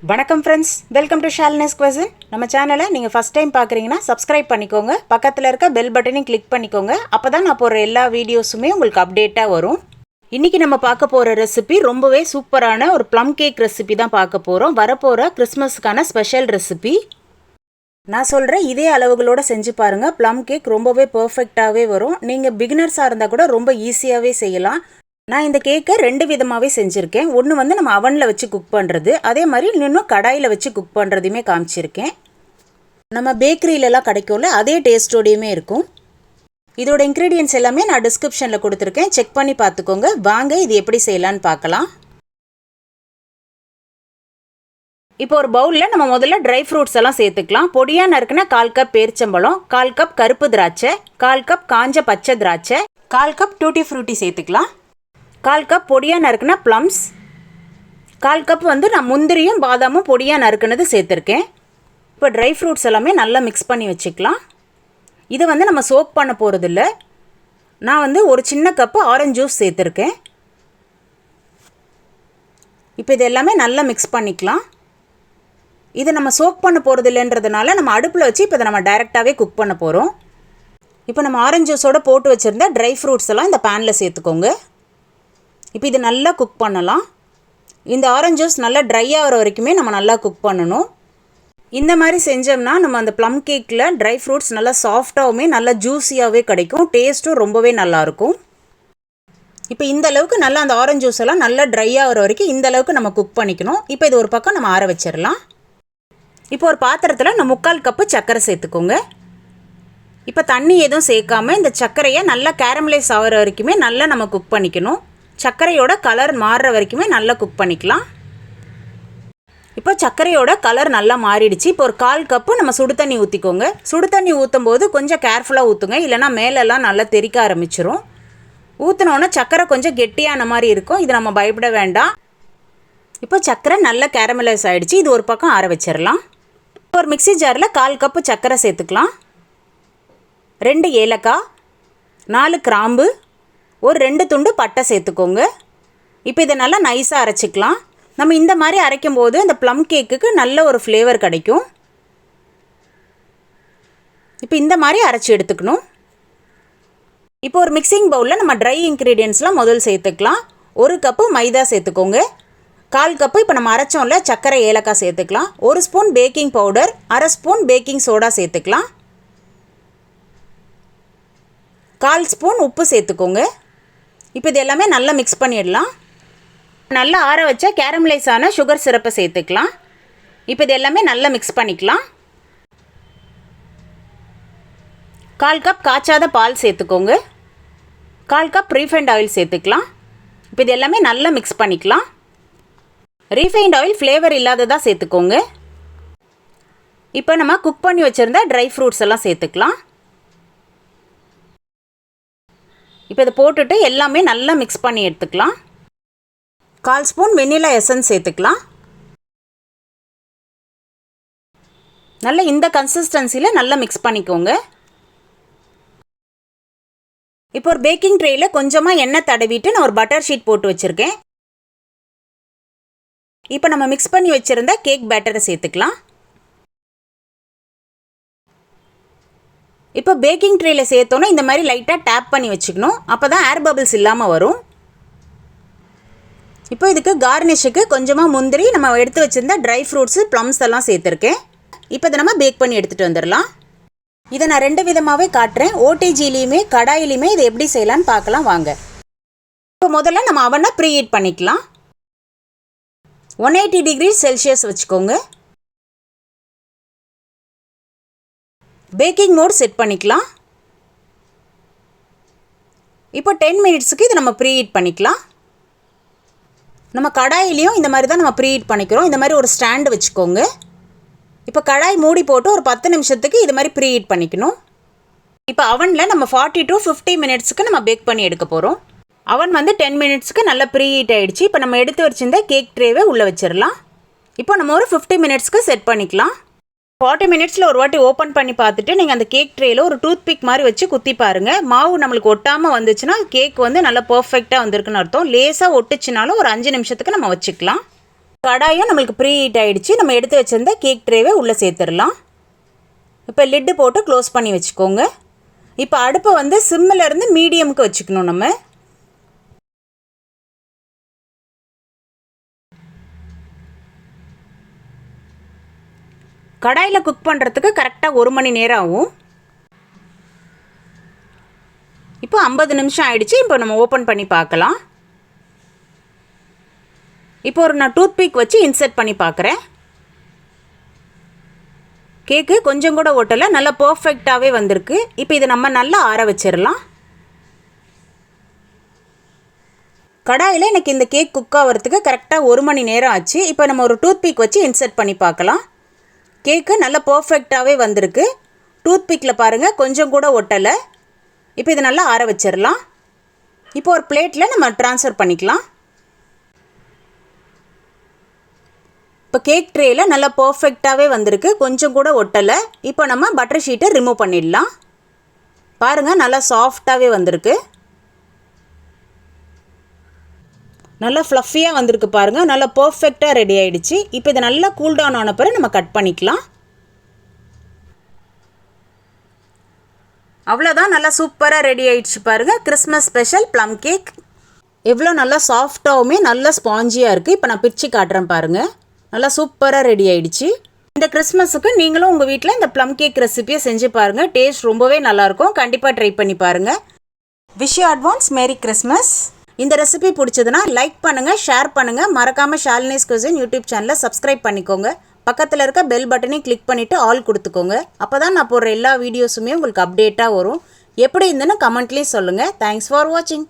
வணக்கம் friends, welcome to Shalini's cuisine. நம்ம சேனலை நீங்கள் ஃபஸ்ட் டைம் பார்க்குறீங்கன்னா சப்ஸ்கிரைப் பண்ணிக்கோங்க. பக்கத்தில் இருக்க பெல் பட்டனையும் கிளிக் பண்ணிக்கோங்க. அப்போ தான் நான் போடுற எல்லா வீடியோஸுமே உங்களுக்கு அப்டேட்டாக வரும். இன்றைக்கி நம்ம பார்க்க போகிற ரெசிபி ரொம்பவே சூப்பரான ஒரு ப்ளம் கேக் ரெசிபி தான் பார்க்க போகிறோம். வரப்போகிற கிறிஸ்மஸுக்கான ஸ்பெஷல் ரெசிபி. நான் சொல்கிறேன் இதே அளவுகளோடு செஞ்சு பாருங்கள். ப்ளம் கேக் ரொம்பவே பர்ஃபெக்டாகவே வரும். நீங்கள் பிகினர்ஸாக இருந்தால் கூட ரொம்ப ஈஸியாகவே செய்யலாம். நான் இந்த கேக்கை 2 விதமாகவே செஞ்சுருக்கேன். ஒன்று வந்து நம்ம அவனில் வச்சு குக் பண்ணுறது, அதே மாதிரி இன்னும் கடாயில் வச்சு குக் பண்ணுறதையுமே காமிச்சிருக்கேன். நம்ம பேக்கரியிலலாம் கிடைக்கும்ல, அதே டேஸ்ட்டோடையுமே இருக்கும். இதோட இன்க்ரீடியன்ட்ஸ் எல்லாமே நான் டிஸ்கிரிப்ஷனில் கொடுத்துருக்கேன், செக் பண்ணி பார்த்துக்கோங்க. வாங்க இது எப்படி செய்யலான்னு பார்க்கலாம். இப்போ ஒரு பவுலில் நம்ம முதல்ல ட்ரை ஃப்ரூட்ஸ் எல்லாம் சேர்த்துக்கலாம். பொடியாக நறுக்குனா 1/4 கப் பேரிச்சம்பழம், 1/4 கப் கருப்பு திராட்சை, 1/4 கப் காஞ்ச பச்சை திராட்சை, 1/4 கப் டூட்டி ஃப்ரூட்டி சேர்த்துக்கலாம். 1/4 கப் பொடியாக நறுக்குனா ப்ளம்ஸ், 1/4 கப் வந்து நான் முந்திரியும் பாதாமும் பொடியாக நறுக்குனது சேர்த்துருக்கேன். இப்போ ட்ரை ஃப்ரூட்ஸ் எல்லாமே நல்லா மிக்ஸ் பண்ணி வச்சுக்கலாம். இதை வந்து நம்ம சோக் பண்ண போகிறதில்ல. நான் வந்து ஒரு சின்ன கப்பு ஆரஞ்சு ஜூஸ் சேர்த்துருக்கேன். இப்போ இது எல்லாமே நல்லா மிக்ஸ் பண்ணிக்கலாம். இதை நம்ம சோக் பண்ண போகிறதில்லன்றதுனால நம்ம அடுப்பில் வச்சு இப்போ இதை நம்ம டைரெக்டாகவே குக் பண்ண போகிறோம். இப்போ நம்ம ஆரஞ்சு ஜூஸோடு போட்டு வச்சுருந்த ட்ரை ஃப்ரூட்ஸ் எல்லாம் இந்த பேனில் சேர்த்துக்கோங்க. இப்போ இது நல்லா குக் பண்ணலாம். இந்த ஆரஞ்சு ஜூஸ் நல்லா ட்ரை ஆகிற வரைக்குமே நம்ம நல்லா குக் பண்ணணும். இந்த மாதிரி செஞ்சோம்னா நம்ம அந்த ப்ளம் கேக்கில் ட்ரை ஃப்ரூட்ஸ் நல்லா சாஃப்டாகவுமே நல்லா ஜூஸியாகவே கிடைக்கும். டேஸ்ட்டும் ரொம்பவே நல்லாயிருக்கும். இப்போ இந்த அளவுக்கு நல்லா அந்த ஆரஞ்சு ஜூஸ் எல்லாம் நல்லா ட்ரை ஆகிற வரைக்கும் இந்த அளவுக்கு நம்ம குக் பண்ணிக்கணும். இப்போ இது ஒரு பக்கம் நம்ம ஆற வச்சிடலாம். இப்போ ஒரு பாத்திரத்தில் நம்ம 3/4 கப்பு சர்க்கரை சேர்த்துக்கோங்க. இப்போ தண்ணி எதுவும் சேர்க்காமல் இந்த சர்க்கரையை நல்லா கேரமலைஸ் ஆகிற வரைக்குமே நல்லா நம்ம குக் பண்ணிக்கணும். சர்க்கரையோட கலர் மாறுற வரைக்குமே நல்லா குக் பண்ணிக்கலாம். இப்போ சர்க்கரையோட கலர் நல்லா மாறிடுச்சு. இப்போ ஒரு 1/4 கப்பு நம்ம சுடு தண்ணி ஊற்றிக்கோங்க. சுடு தண்ணி ஊற்றும் போது கொஞ்சம் கேர்ஃபுல்லாக ஊற்றுங்க, இல்லைனா மேலெல்லாம் நல்லா தெறிக்க ஆரம்பிச்சிரும். ஊற்றினோன்னா சர்க்கரை கொஞ்சம் கெட்டியான மாதிரி இருக்கும். இது நம்ம பயப்பட வேண்டாம். இப்போ சர்க்கரை நல்லா கேரமலைஸ் ஆகிடுச்சு. இது ஒரு பக்கம் ஆற வச்சிடலாம். ஒரு மிக்ஸி ஜாரில் 1/4 கப்பு சர்க்கரை சேர்த்துக்கலாம். 2 ஏலக்காய், 4 கிராம்பு, ஒரு 2 துண்டு பட்டை சேர்த்துக்கோங்க. இப்போ இதை நல்லா நைஸாக அரைச்சிக்கலாம். நம்ம இந்த மாதிரி அரைக்கும் போது அந்த ப்ளம் கேக்குக்கு நல்ல ஒரு ஃப்ளேவர் கிடைக்கும். இப்போ இந்த மாதிரி அரைச்சி எடுத்துக்கணும். இப்போ ஒரு மிக்சிங் பவுலில் நம்ம ட்ரை இன்க்ரீடியன்ட்ஸ்லாம் முதல் சேர்த்துக்கலாம். 1 கப்பு மைதா சேர்த்துக்கோங்க. 1/4 கப்பு இப்போ நம்ம அரைச்சோம்ல சர்க்கரை ஏலக்காய் சேர்த்துக்கலாம். 1 spoon baking powder, 1/2 spoon baking soda சேர்த்துக்கலாம். 1/4 ஸ்பூன் உப்பு சேர்த்துக்கோங்க. இப்போ இது எல்லாமே நல்லா மிக்ஸ் பண்ணிடலாம். நல்லா ஆற வச்ச கேரமலைஸ் ஆன சுகர் சிரப்பை சேர்த்துக்கலாம். இப்போ இது எல்லாமே நல்லா மிக்ஸ் பண்ணிக்கலாம். 1/4 கப் காய்ச்சாத பால் சேர்த்துக்கோங்க. 1/4 கப் ரீஃபைண்ட் ஆயில் சேர்த்துக்கலாம். இப்போ இது எல்லாமே நல்லா மிக்ஸ் பண்ணிக்கலாம். ரீஃபைண்ட் ஆயில் ஃப்ளேவர் இல்லாததாக சேர்த்துக்கோங்க. இப்போ நம்ம குக் பண்ணி வச்சுருந்த ட்ரை ஃப்ரூட்ஸ் எல்லாம் சேர்த்துக்கலாம். இப்போ இதை போட்டுட்டு எல்லாமே நல்லா மிக்ஸ் பண்ணி எடுத்துக்கலாம். 1/4 ஸ்பூன் வெண்ணிலா எசன்ஸ் சேர்த்துக்கலாம். நல்லா இந்த கன்சிஸ்டன்சியில் நல்லா மிக்ஸ் பண்ணிக்கோங்க. இப்போ ஒரு பேக்கிங் ட்ரேயில் கொஞ்சமாக எண்ணெய் தடவிட்டு நான் ஒரு பட்டர் ஷீட் போட்டு வச்சுருக்கேன். இப்போ நம்ம மிக்ஸ் பண்ணி வச்சுருந்த கேக் பேட்டரை சேர்த்துக்கலாம். இப்போ பேக்கிங் ட்ரேயில் சேர்த்தோன்னா இந்த மாதிரி லைட்டாக டேப் பண்ணி வச்சுக்கணும். அப்போ தான் ஏர் பபிள்ஸ் இல்லாமல் வரும். இப்போ இதுக்கு கார்னிஷுக்கு கொஞ்சமாக முந்திரி, நம்ம எடுத்து வச்சுருந்த ட்ரை ஃப்ரூட்ஸு, ப்ளம்ஸ் எல்லாம் சேர்த்துருக்கேன். இப்போ இதை நம்ம பேக் பண்ணி எடுத்துகிட்டு வந்துடலாம். இதை நான் 2 விதமாகவே காட்டுறேன். ஓடிஜிலையுமே கடாயிலையுமே இதை எப்படி செய்யலான்னு பார்க்கலாம் வாங்க. இப்போ முதல்ல நம்ம அவனை ப்ரீ ஹீட் பண்ணிக்கலாம். 180 டிகிரி செல்சியஸ் வச்சுக்கோங்க. பேக்கிங் மோட் செட் பண்ணிக்கலாம். இப்போ 10 மினிட்ஸுக்கு இதை நம்ம ப்ரீ ஹீட் பண்ணிக்கலாம். நம்ம கடாயிலையும் இந்த மாதிரி தான் நம்ம ப்ரீ ஹீட் பண்ணிக்கிறோம். இந்த மாதிரி ஒரு ஸ்டாண்டு வச்சுக்கோங்க. இப்போ கடாய் மூடி போட்டு ஒரு 10 நிமிஷத்துக்கு இது மாதிரி ப்ரீ ஹீட் பண்ணிக்கணும். இப்போ அவனில் நம்ம 40 to 50 மினிட்ஸுக்கு நம்ம பேக் பண்ணி எடுக்க போகிறோம். அவன் வந்து 10 மினிட்ஸுக்கு நல்லா ப்ரீ ஹீட் ஆகிடுச்சு. இப்போ நம்ம எடுத்து வச்சுருந்த கேக் ட்ரேவை உள்ளே வச்சிடலாம். இப்போ நம்ம ஒரு 50 மினிட்ஸ்க்கு செட் பண்ணிக்கலாம். 40 மினிட்ஸில் ஒரு வாட்டி ஓப்பன் பண்ணி பார்த்துட்டு நீங்கள் அந்த கேக் ட்ரேயில் ஒரு டூத் பிக் மாதிரி வச்சு குத்தி பாருங்கள். மாவு நம்மளுக்கு ஒட்டாமல் வந்துச்சுன்னா கேக் வந்து நல்லா பர்ஃபெக்டாக வந்திருக்குன்னு அர்த்தம். லேசாக ஒட்டுச்சுனாலும் ஒரு 5 நிமிஷத்துக்கு நம்ம வச்சுக்கலாம். கடாயும் நம்மளுக்கு ப்ரீ ஹீட் ஆகிடுச்சு. நம்ம எடுத்து வச்சுருந்த கேக் ட்ரேவை உள்ளே சேர்த்துடலாம். இப்போ லிட்டு போட்டு க்ளோஸ் பண்ணி வச்சுக்கோங்க. இப்போ அடுப்பை வந்து சிம்மிலேருந்து மீடியமுக்கு வச்சுக்கணும். நம்ம கடாயில் குக் பண்ணுறதுக்கு கரெக்டாக 1 மணி நேரம் ஆகும். இப்போ 50 நிமிஷம் ஆயிடுச்சு. இப்போ நம்ம ஓப்பன் பண்ணி பார்க்கலாம். இப்போ நான் டூத் பிக் வச்சு இன்சர்ட் பண்ணி பார்க்குறேன். கேக்கு கொஞ்சம் கூட ஒட்டலை, நல்லா பர்ஃபெக்டாகவே வந்திருக்கு. இப்போ இதை நம்ம நல்லா ஆற வச்சிடலாம். கடாயில் எனக்கு இந்த கேக் குக் ஆகிறதுக்கு கரெக்டாக 1 மணி நேரம் ஆச்சு. இப்போ நம்ம ஒரு டூத் பிக் வச்சு இன்சர்ட் பண்ணி பார்க்கலாம். கேக்கு நல்லா பர்ஃபெக்டாகவே வந்திருக்கு. டூத் பிக்கில் பாருங்கள், கொஞ்சம் கூட ஒட்டலை. இப்போ இதை நல்லா ஆற வச்சிடலாம். இப்போ ஒரு பிளேட்டில் நம்ம ட்ரான்ஸ்ஃபர் பண்ணிக்கலாம். இப்போ கேக் ட்ரேயில் நல்லா பர்ஃபெக்டாகவே வந்திருக்கு, கொஞ்சம் கூட ஒட்டலை. இப்போ நம்ம பட்டர் ஷீட்டை ரிமூவ் பண்ணிடலாம். பாருங்கள், நல்லா சாஃப்டாகவே வந்திருக்கு. நல்லா ஃப்ளஃபியாக வந்திருக்கு பாருங்கள். நல்லா பர்ஃபெக்டாக ரெடி ஆகிடுச்சு. இப்போ இதை நல்லா கூல் டவுன் ஆன பிறகு நம்ம கட் பண்ணிக்கலாம். அவ்வளோதான், நல்லா சூப்பராக ரெடி ஆகிடுச்சு பாருங்கள். கிறிஸ்மஸ் ஸ்பெஷல் ப்ளம் கேக் எவ்வளோ நல்லா சாஃப்டாகவுமே நல்லா ஸ்பாஞ்சியாக இருக்குது. இப்போ நான் பிரித்து காட்டுறேன் பாருங்கள். நல்லா சூப்பராக ரெடி ஆகிடுச்சு. இந்த கிறிஸ்மஸுக்கு நீங்களும் உங்கள் வீட்டில் இந்த ப்ளம் கேக் ரெசிபியை செஞ்சு பாருங்கள். டேஸ்ட் ரொம்பவே நல்லாயிருக்கும். கண்டிப்பாக ட்ரை பண்ணி பாருங்கள். Wish you advance merry Christmas. இந்த ரெசிபி பிடிச்சதுன்னா லைக் பண்ணுங்கள், ஷேர் பண்ணுங்கள். மறக்காமல் ஷாலினிஸ் குசின் யூடியூப் சேனலை சப்ஸ்கிரைப் பண்ணிக்கோங்க. பக்கத்தில் இருக்க பெல் பட்டனையும் கிளிக் பண்ணிவிட்டு ஆல் கொடுத்துக்கோங்க. அப்போ தான் நான் போடுற எல்லா வீடியோஸுமே உங்களுக்கு அப்டேட்டாக வரும். எப்படி இருந்துன்னு கமெண்ட்லேயும் சொல்லுங்கள். தேங்க்ஸ் ஃபார் வாட்சிங்.